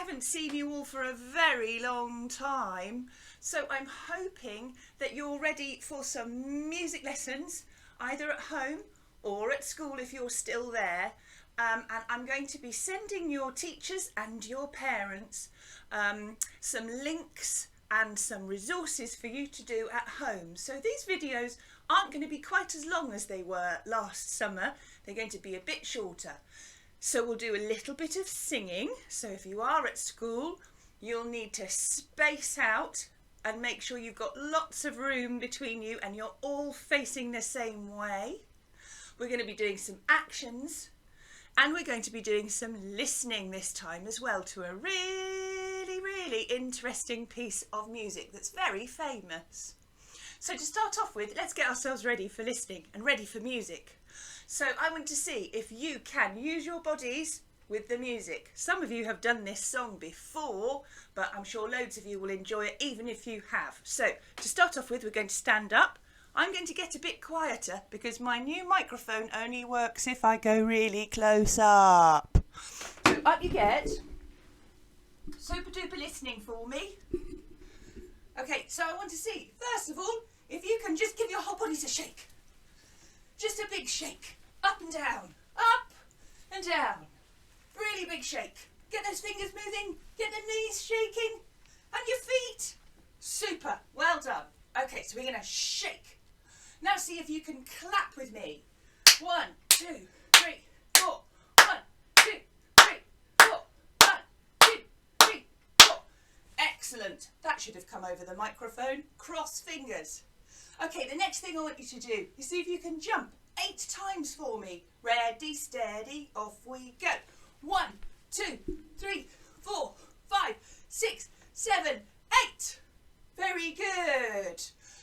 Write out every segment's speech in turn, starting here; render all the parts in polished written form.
haven't seen you all for a very long time, so I'm hoping that you're ready for some music lessons, either at home or at school if you're still there. And I'm going to be sending your teachers and your parents some links and some resources for you to do at home. So these videos aren't going to be quite as long as they were last summer. They're going to be a bit shorter. So we'll do a little bit of singing. So if you are at school, you'll need to space out and make sure you've got lots of room between you and you're all facing the same way. We're going to be doing some actions and we're going to be doing some listening this time as well to a really interesting piece of music that's very famous. So to start off with, let's get ourselves ready for listening and ready for music. So I want to see if you can use your bodies with the music. Some of you have done this song before, but I'm sure loads of you will enjoy it even if you have. So to start off with, we're going to stand up. I'm going to get a bit quieter because my new microphone only works if I go really close up. So up you get. Super duper listening for me. Okay, so I want to see, first of all, if you can just give your whole bodies a shake. Just a big shake. Up and down. Up and down. Really big shake. Get those fingers moving. Get the knees shaking. And your feet. Super. Well done. Okay, so we're going to shake. Now see if you can clap with me. 1, 2, 3, 4. 1, 2, 3, 4. 1, 2, 3, 4. Excellent. That should have come over the microphone. Cross fingers. Okay, the next thing I want you to do is see if you can jump 8 times for me. Ready, steady, off we go. 1, 2, 3, 4, 5, 6, 7, 8. Very good.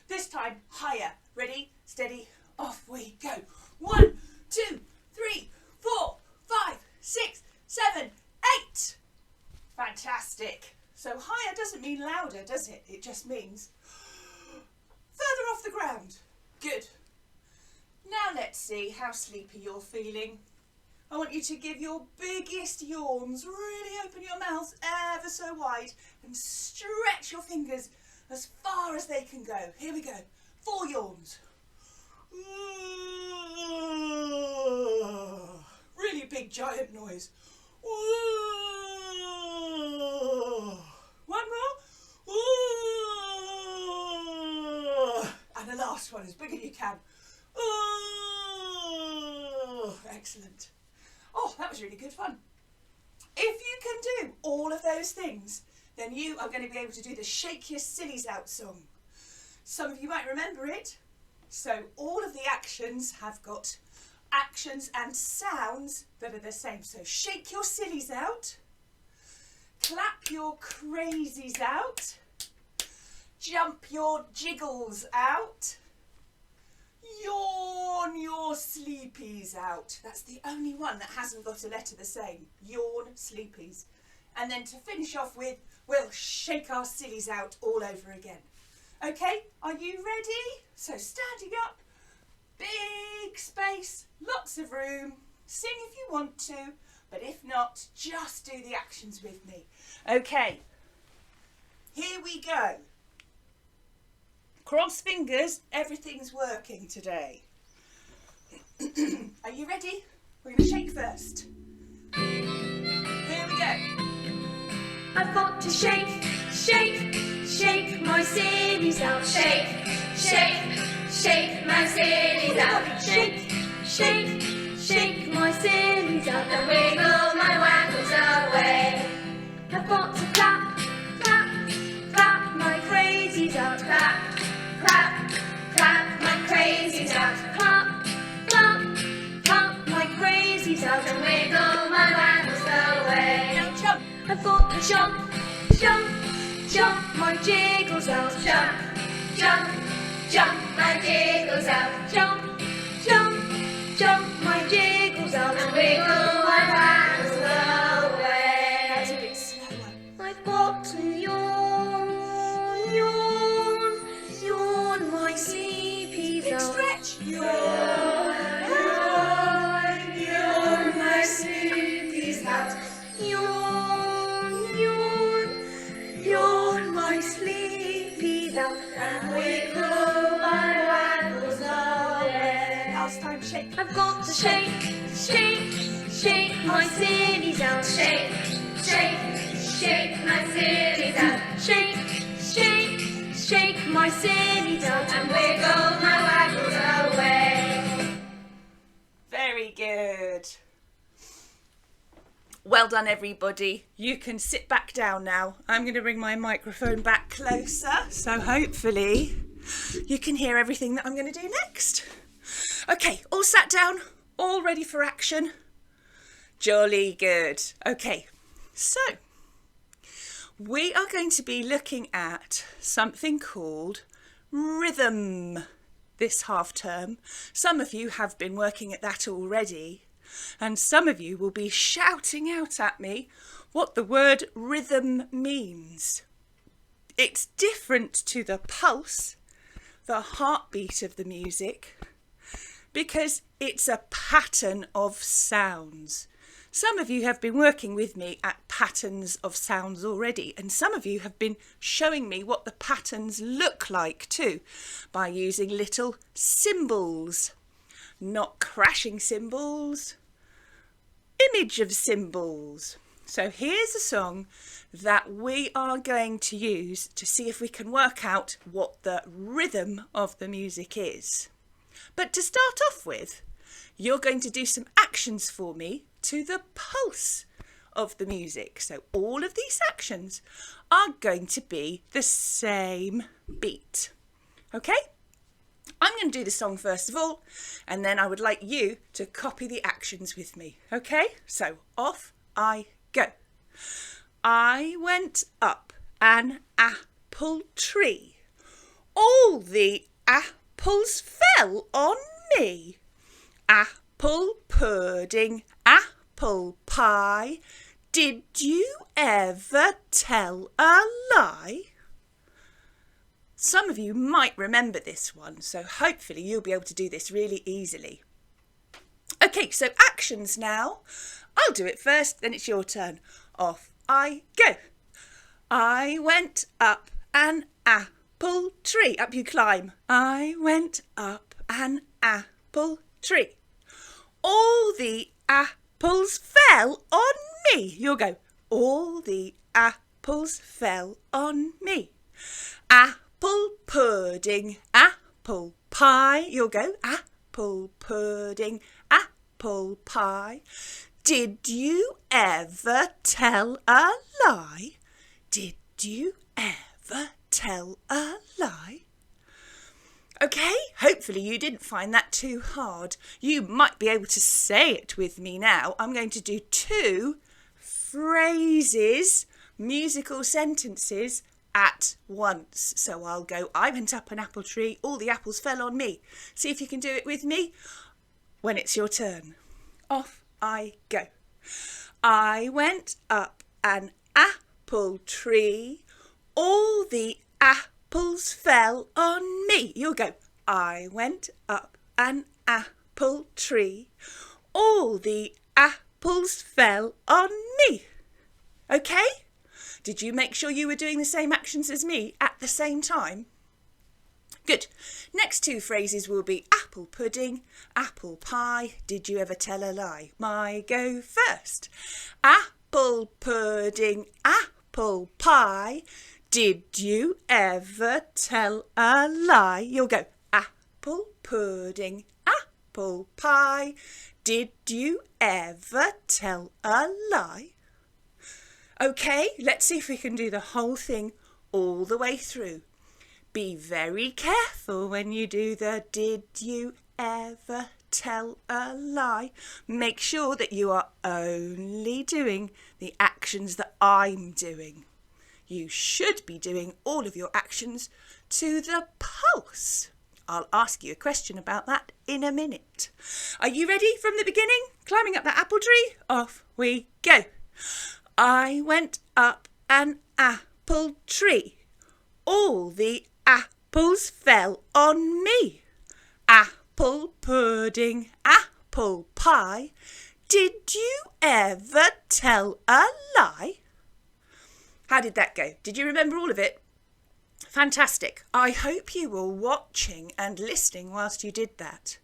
This time higher. Ready, steady, off we go. 1, 2, 3, 4, 5, 6, 7, 8. Fantastic. So higher doesn't mean louder, does it? It just means further off the ground. Good. Now let's see how sleepy you're feeling. I want you to give your biggest yawns. Really open your mouths ever so wide and stretch your fingers as far as they can go. Here we go. 4 yawns. Really big giant noise. 1 more. And the last one, as big as you can. Excellent. Oh, that was really good fun. If you can do all of those things, then you are going to be able to do the Shake Your Sillies Out song. Some of you might remember it. So all of the actions have got actions and sounds that are the same. So shake your sillies out, clap your crazies out, jump your jiggles out, yawn your sleepies out. That's the only one that hasn't got a letter the same. Yawn, sleepies. And then to finish off with, we'll shake our sillies out all over again. Okay, are you ready? So standing up, big space, lots of room. Sing if you want to, but if not, just do the actions with me. Okay, here we go. Cross fingers, everything's working today. Are you ready? We're going to shake first. Here we go. I've got to shake, shake, shake my sillies out. Shake, shake, shake my sillies out. Shake, shake, shake my sillies out. And wiggle my waggles away. I've got to clap, clap, clap my crazies out. Clap, clap, clap my crazies out. Clap, clap, clap my crazies out. And wiggle my waggles away. Now jump. I've got to jump, jump, jump my jiggles out. Jump, jump, jump my jiggles out. Jump, jump, jump my jiggles out. And wiggle my waggles away. That's a bit slower. I've got to yawn, yawn, yawn my sleepies Big out. stretch. Yawn, yawn, yawn my sleepies out. Yawn, yawn. out and wiggle my waggles away. Last time, shake. I've got to shake, shake, shake my sillies out. Shake, shake, shake my sillies out. Shake, shake, shake my sillies out and wiggle my waggles away. Very good. Well done, everybody. You can sit back down now. I'm going to bring my microphone back closer, so hopefully you can hear everything that I'm going to do next. Okay, all sat down, all ready for action. Jolly good. Okay, so we are going to be looking at something called rhythm this half term. Some of you have been working at that already, and some of you will be shouting out at me what the word rhythm means. It's different to the pulse, the heartbeat of the music, because it's a pattern of sounds. Some of you have been working with me at patterns of sounds already, and some of you have been showing me what the patterns look like too, by using little symbols, not crashing cymbals, image of symbols. So here's a song that we are going to use to see if we can work out what the rhythm of the music is. But to start off with, you're going to do some actions for me to the pulse of the music. So all of these actions are going to be the same beat. Okay? I'm going to do the song first of all, and then I would like you to copy the actions with me. Okay? So off I go. I went up an apple tree. All the apples fell on me. Apple pudding, apple pie. Did you ever tell a lie? Some of you might remember this one, so hopefully you'll be able to do this really easily. Okay, so actions now. I'll do it first, then it's your turn. Off I go. I went up an apple tree. Up you climb. I went up an apple tree. All the apples fell on me. You'll go. All the apples fell on me. Apple pudding, apple pie. You'll go. Apple pudding, apple pie. Did you ever tell a lie? Did you ever tell a lie? Okay, hopefully you didn't find that too hard. You might be able to say it with me now. I'm going to do 2 phrases, musical sentences at once. So I'll go, I went up an apple tree, all the apples fell on me. See if you can do it with me when it's your turn. Off I go. I went up an apple tree, all the apples fell on me. You'll go, I went up an apple tree, all the apples fell on me. Okay? Did you make sure you were doing the same actions as me at the same time? Good. Next 2 phrases will be apple pudding, apple pie. Did you ever tell a lie? I go first. Apple pudding, apple pie. Did you ever tell a lie? You'll go apple pudding, apple pie. Did you ever tell a lie? Okay, let's see if we can do the whole thing all the way through. Be very careful when you do the did you ever tell a lie. Make sure that you are only doing the actions that I'm doing. You should be doing all of your actions to the pulse. I'll ask you a question about that in a minute. Are you ready from the beginning? Climbing up that apple tree? Off we go. I went up an apple tree. All the apples fell on me. Apple pudding, apple pie. Did you ever tell a lie? How did that go? Did you remember all of it? Fantastic. I hope you were watching and listening whilst you did that.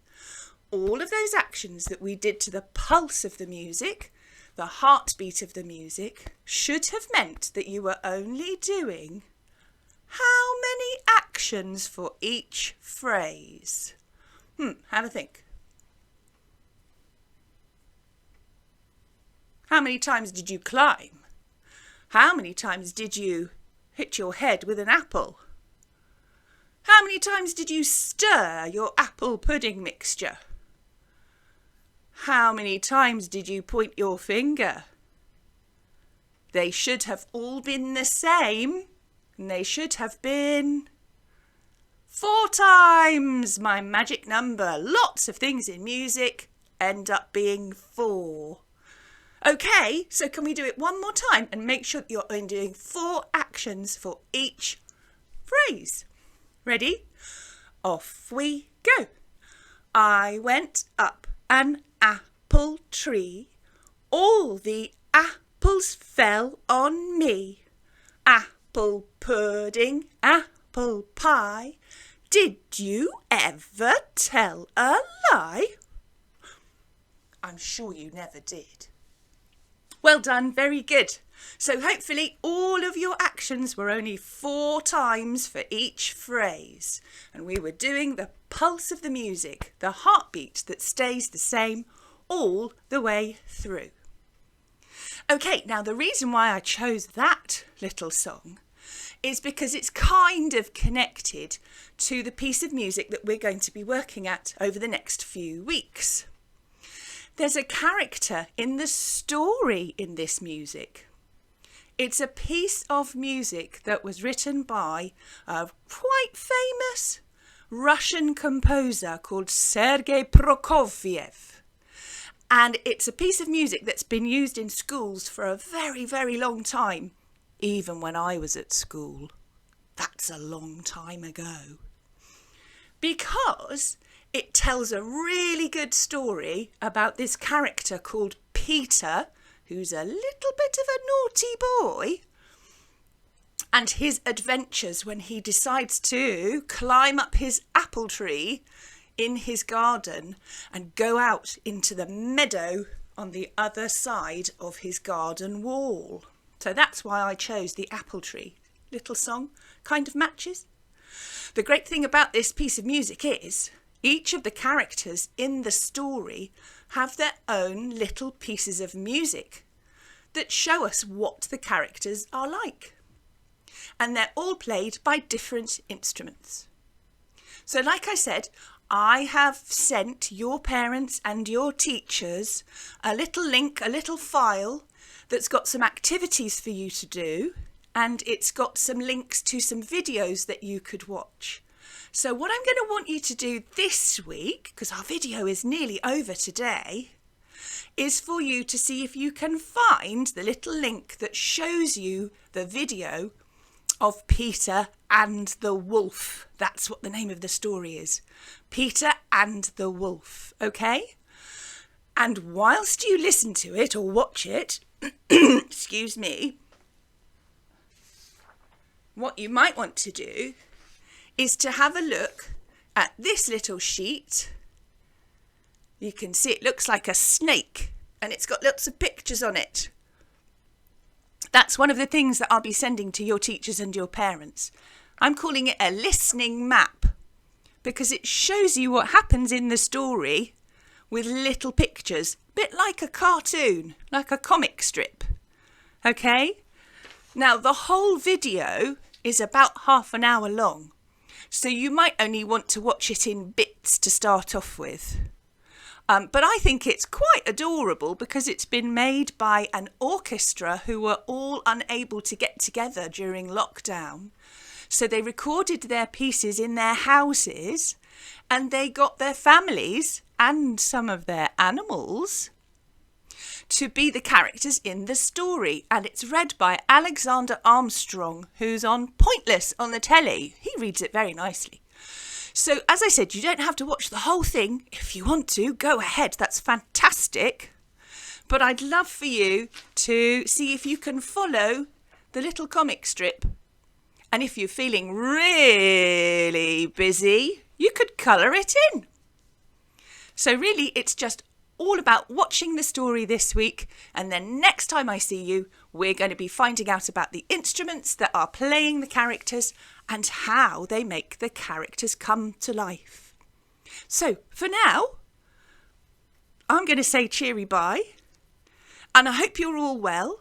All of those actions that we did to the pulse of the music, the heartbeat of the music, should have meant that you were only doing how many actions for each phrase? Have a think. How many times did you climb? How many times did you hit your head with an apple? How many times did you stir your apple pudding mixture? How many times did you point your finger? They should have all been the same, and they should have been 4 times, my magic number. Lots of things in music end up being 4. Okay, so can we do it one more time and make sure that you're only doing 4 actions for each phrase? Ready? Off we go. I went up an apple tree. All the apples fell on me. Apple pudding, apple pie. Did you ever tell a lie? I'm sure you never did. Well done, very good. So hopefully all of your actions were only 4 times for each phrase. And we were doing the pulse of the music, the heartbeat that stays the same all the way through. Okay, now the reason why I chose that little song is because it's kind of connected to the piece of music that we're going to be working at over the next few weeks. There's a character in the story in this music. It's a piece of music that was written by a quite famous Russian composer called Sergei Prokofiev. And it's a piece of music that's been used in schools for a very, very long time, even when I was at school. That's a long time ago. Because it tells a really good story about this character called Peter, who's a little bit of a naughty boy, and his adventures when he decides to climb up his apple tree in his garden and go out into the meadow on the other side of his garden wall. So that's why I chose the apple tree. Little song, kind of matches. The great thing about this piece of music is each of the characters in the story have their own little pieces of music that show us what the characters are like. And they're all played by different instruments. So like I said, I have sent your parents and your teachers a little link, a little file that's got some activities for you to do, and it's got some links to some videos that you could watch. So what I'm going to want you to do this week, because our video is nearly over today, is for you to see if you can find the little link that shows you the video of Peter and the Wolf. That's what the name of the story is. Peter and the Wolf, okay? And whilst you listen to it or watch it, excuse me, what you might want to do is to have a look at this little sheet. You can see it looks like a snake and it's got lots of pictures on it. That's one of the things that I'll be sending to your teachers and your parents. I'm calling it a listening map because it shows you what happens in the story with little pictures, a bit like a cartoon, like a comic strip. Okay? Now the whole video is about half an hour long. So you might only want to watch it in bits to start off with. But I think it's quite adorable because it's been made by an orchestra who were all unable to get together during lockdown. So they recorded their pieces in their houses and they got their families and some of their animals to be the characters in the story. And it's read by Alexander Armstrong, who's on Pointless on the telly. He reads it very nicely. So as I said, you don't have to watch the whole thing. If you want to, go ahead. That's fantastic. But I'd love for you to see if you can follow the little comic strip And if you're feeling really busy, you could colour it in. So really, it's just all about watching the story this week, and then next time I see you, we're going to be finding out about the instruments that are playing the characters and how they make the characters come to life. So for now, I'm going to say cheery bye, and I hope you're all well,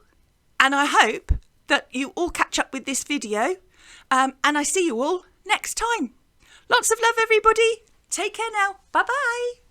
and I hope that you all catch up with this video, and I see you all next time. Lots of love, everybody. Take care now. Bye-bye.